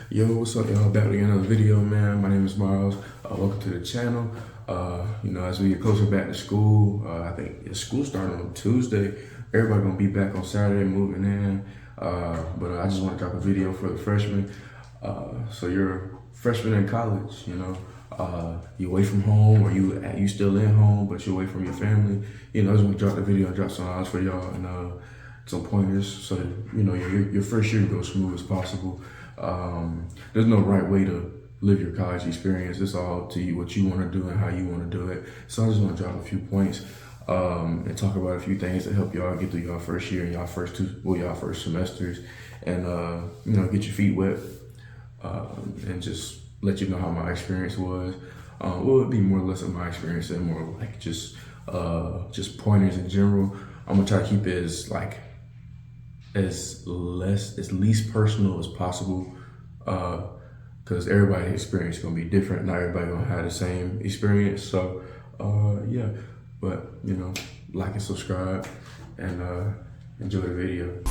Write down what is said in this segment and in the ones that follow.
Yo, what's up, y'all? Back with another video, man. My name is Miles. Welcome to the channel. As we get closer back to school, I think school starting on Tuesday. Everybody gonna be back on Saturday, moving in. But I just want to drop a video for the freshmen. So you're a freshman in college, you away from home, or you still in home, but you're away from your family. I just want to drop the video and drop some knowledge for y'all and some pointers so that, your first year goes smooth as possible. There's no right way to live your college experience. It's all to you, what you want to do and how you want to do it. So I just want to drop a few points and talk about a few things to help y'all get through y'all first year and y'all first semesters, and get your feet wet and just let you know how my experience was. It'd be more or less of my experience and more like just pointers in general. I'm gonna try to keep it as least personal as possible, because everybody's experience is gonna be different. Not everybody gonna have the same experience. So yeah, but like and subscribe and enjoy the video.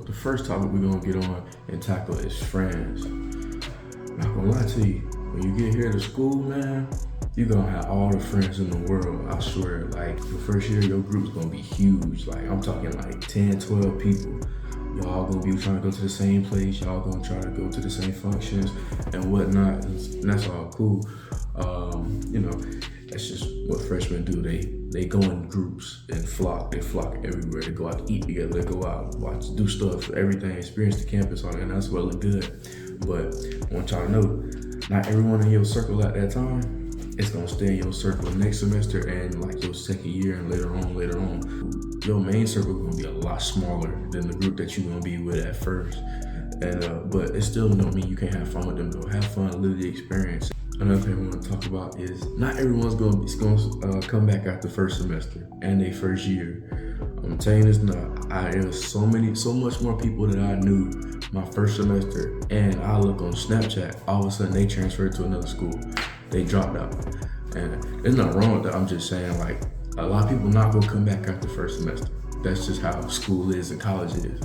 The first topic we're gonna get on and tackle is friends. Not gonna lie to you, when you get here to school, man, you're gonna have all the friends in the world. I swear, like your first year, your group's gonna be huge. Like I'm talking like 10, 12 people. Y'all gonna be trying to go to the same place. Y'all gonna try to go to the same functions and whatnot. And that's all cool. That's just what freshmen do. They go in groups and flock. They flock everywhere. They go out to eat together. They go out, watch, do stuff, everything, experience the campus on it, and that's well and good. But I want y'all to know, not everyone in your circle at that time is gonna stay in your circle next semester and like your second year and later on. Your main circle is gonna be a lot smaller than the group that you're gonna be with at first. And but it still don't mean you can't have fun with them though. Have fun, live the experience. Another thing we want to talk about is not everyone's going to come back after first semester and their first year. I'm telling you this now. There was so much more people that I knew my first semester, and I look on Snapchat, all of a sudden they transferred to another school. They dropped out. And there's nothing wrong with that. I'm just saying, like, a lot of people not going to come back after first semester. That's just how school is and college is.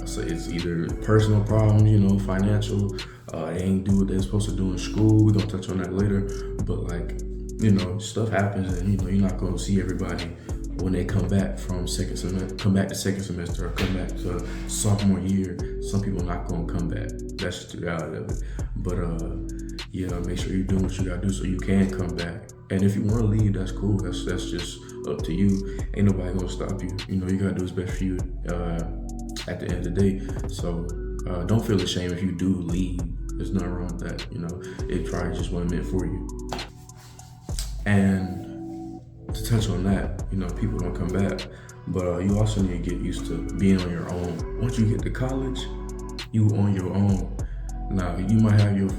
So it's either personal problems, financial, they ain't do what they're supposed to do in school. We're gonna touch on that later. But stuff happens, and you're not gonna see everybody when they come back from second semester or come back to sophomore year. Some people not gonna come back. That's just the reality of it. But make sure you're doing what you gotta do so you can come back. And if you wanna leave, that's cool. That's just up to you. Ain't nobody gonna stop you. You gotta do what's best for you at the end of the day. So don't feel ashamed if you do leave. There's nothing wrong with that. It probably just wasn't meant for you. And to touch on that, people don't come back, but you also need to get used to being on your own. Once you get to college, you on your own. Now you might have your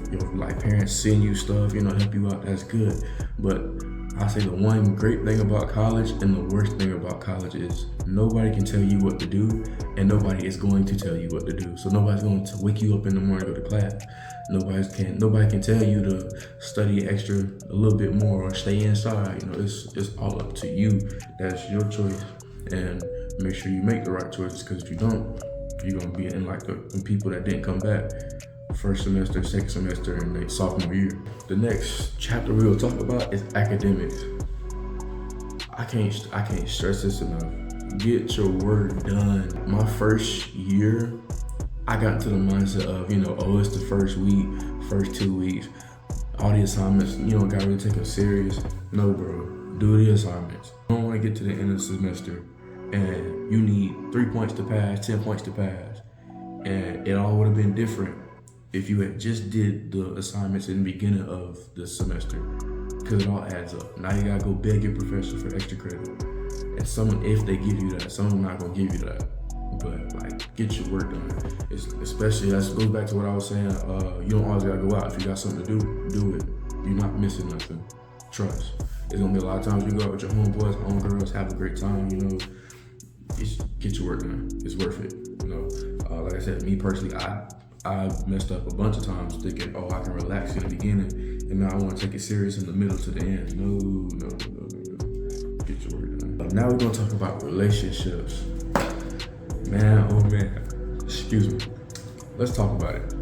parents send you stuff, help you out. That's good, but I say the one great thing about college and the worst thing about college is nobody can tell you what to do, and nobody is going to tell you what to do. So nobody's going to wake you up in the morning and go to class. Nobody can tell you to study extra a little bit more or stay inside. It's all up to you. That's your choice, and make sure you make the right choices, because if you don't, you're gonna be in like the people that didn't come back first semester, second semester, and their sophomore year. The next chapter we'll talk about is academics. I can't stress this enough. Get your work done. My first year, I got into the mindset of, it's the first week, first 2 weeks, all the assignments, gotta really take them serious. No, bro, do the assignments. You don't wanna get to the end of the semester and you need 3 points to pass, 10 points to pass. And it all would have been different if you had just did the assignments in the beginning of the semester, because it all adds up. Now you gotta go beg your professor for extra credit. And if they give you that, some of them not gonna give you that. But get your work done. Especially, that goes back to what I was saying. You don't always gotta go out. If you got something to do it. You're not missing nothing. Trust. There's gonna be a lot of times you go out with your homeboys, homegirls, have a great time. Just get your work done. It's worth it. Like I said, me personally, I messed up a bunch of times thinking, oh, I can relax in the beginning, and now I want to take it serious in the middle to the end. No. Get your work done. Now we're gonna talk about relationships. Man, oh man. Excuse me. Let's talk about it.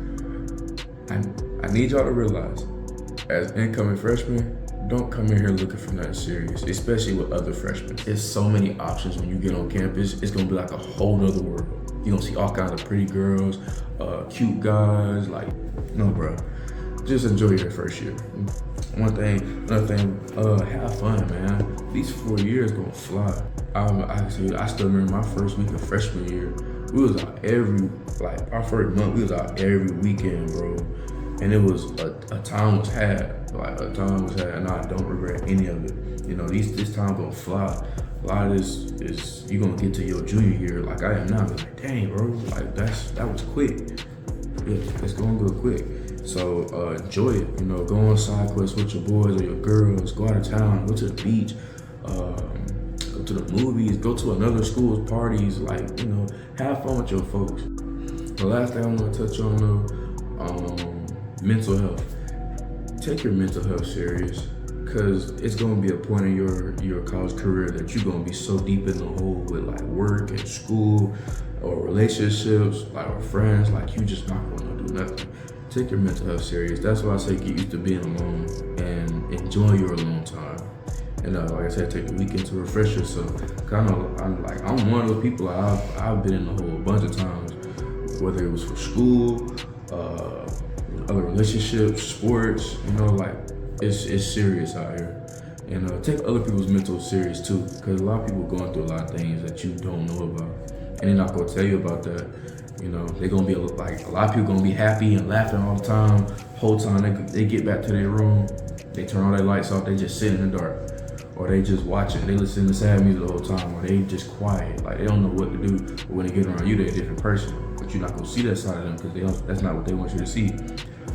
I need y'all to realize, as incoming freshmen, don't come in here looking for nothing serious, especially with other freshmen. There's so many options when you get on campus. It's gonna be like a whole nother world. You're gonna see all kinds of pretty girls, cute guys. Like, no, bro. Just enjoy your first year. Another thing, have fun, man. These 4 years gonna fly. I still remember my first week of freshman year. We was out our first month, we was out every weekend, bro. And it was a time was had, and I don't regret any of it. You know, this time gonna fly. A lot of this is you gonna get to your junior year like I am now. Like, dang, bro, like that was quick. Yeah, it's gonna go quick. So enjoy it. You know, go on side quests with your boys or your girls. Go out of town. Go to the beach. Go to the movies. Go to another school's parties. Like, you know, have fun with your folks. The last thing I'm gonna touch on though, mental health. Take your mental health serious, because it's gonna be a point in your college career that you're gonna be so deep in the hole with like work and school or relationships, like or friends, like you just not gonna do nothing. Take your mental health serious. That's why I say get used to being alone and enjoy your alone time. And like I said, take the weekend to refresh yourself. Cause I'm one of those people. I've been in the hole a bunch of times, whether it was for school, other relationships, sports. You know, like it's serious out here. And take other people's mental serious too, because a lot of people going through a lot of things that you don't know about, and they're not gonna tell you about that. You know, they're gonna be like a lot of people gonna be happy and laughing all the time. Whole time they get back to their room, they turn all their lights off, they just sit in the dark, or they just watch it. They listen to sad music the whole time, or they just quiet, like they don't know what to do. But when they get around you, they're a different person. But you're not gonna see that side of them because that's not what they want you to see.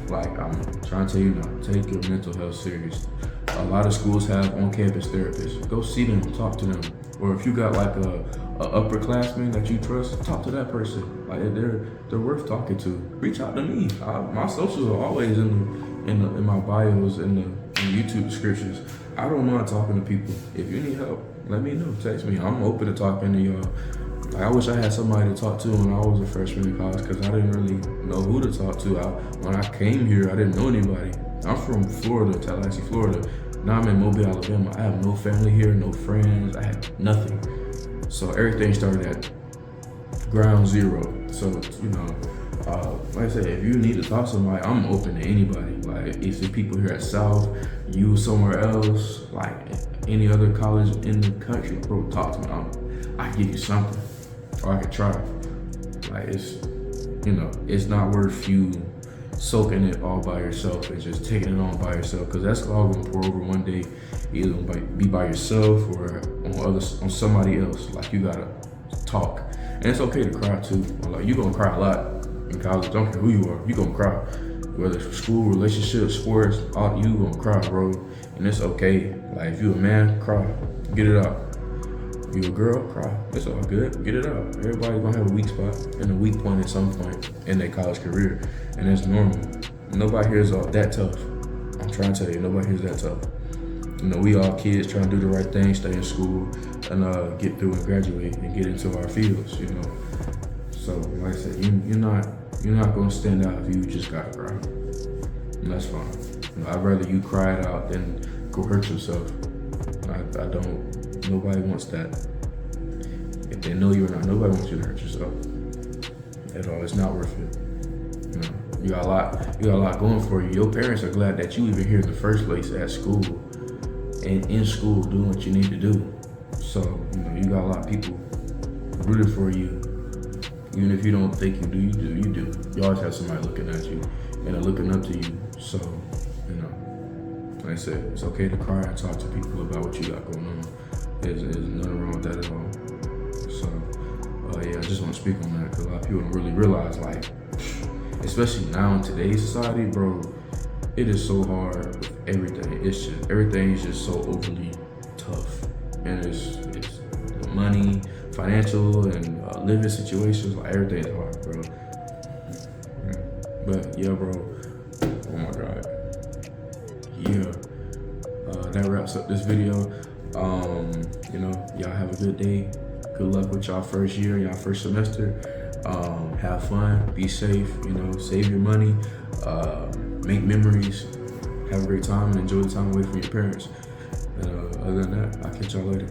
Like, I'm trying to tell you now, take your mental health serious. A lot of schools have on-campus therapists. Go see them, talk to them. Or if you got like a upperclassman that you trust, talk to that person. Like, they're worth talking to. Reach out to me. My socials are always in my bios, in the YouTube descriptions. I don't mind talking to people. If you need help, let me know. Text me. I'm open to talking to y'all. Like, I wish I had somebody to talk to when I was a freshman in college, because I didn't really know who to talk to. When I came here, I didn't know anybody. I'm from Florida, Tallahassee, Florida. Now I'm in Mobile, Alabama. I have no family here, no friends. I have nothing. So everything started at ground zero. So, you know, like I said, if you need to talk to somebody, I'm open to anybody. Like, if the people here at South, you somewhere else, like any other college in the country, bro, talk to me. I can give you something, or I could try. Like, it's not worth you soaking it all by yourself and just taking it on by yourself, because that's all gonna pour over one day. Either gonna be by yourself or on somebody else. Like, you gotta talk, and it's okay to cry too. Like, you gonna cry a lot in college. Don't care who you are, you gonna cry. Whether it's for school, relationships, sports, you gonna cry, bro. And it's okay. Like, if you a man, cry, get it out. You a girl, cry. It's all good. Get it out. Everybody's gonna have a weak spot and a weak point at some point in their college career, and it's normal. Nobody here is that tough. I'm trying to tell you, nobody here is that tough. You know, we all kids trying to do the right thing, stay in school, and get through and graduate and get into our fields. You know, so like I said, you're not gonna stand out if you just gotta cry, and that's fine. You know, I'd rather you cry it out than go hurt yourself. I don't. Nobody wants that. If they know you're not, nobody wants you to hurt yourself at all. It's not worth it. You know, you got a lot going for you. Your parents are glad that you even here in the first place at school and in school doing what you need to do. So, you know, you got a lot of people rooting for you. Even if you don't think you do, you do. You always have somebody looking at you and they're looking up to you. So, you know, like I said, it's okay to cry and talk to people about what you got going on. There's nothing wrong with that at all. So, yeah, I just want to speak on that, because a lot of people don't really realize, like, especially now in today's society, bro, it is so hard with everything. Everything is just so overly tough. And it's the money, financial, and living situations, like, everything is hard, bro. But yeah, bro. Oh my god. Yeah. That wraps up this video. Y'all have a good day. Good luck with y'all first year, y'all first semester. Have fun, be safe, save your money, make memories, have a great time, and enjoy the time away from your parents. Other than that, I'll catch y'all later.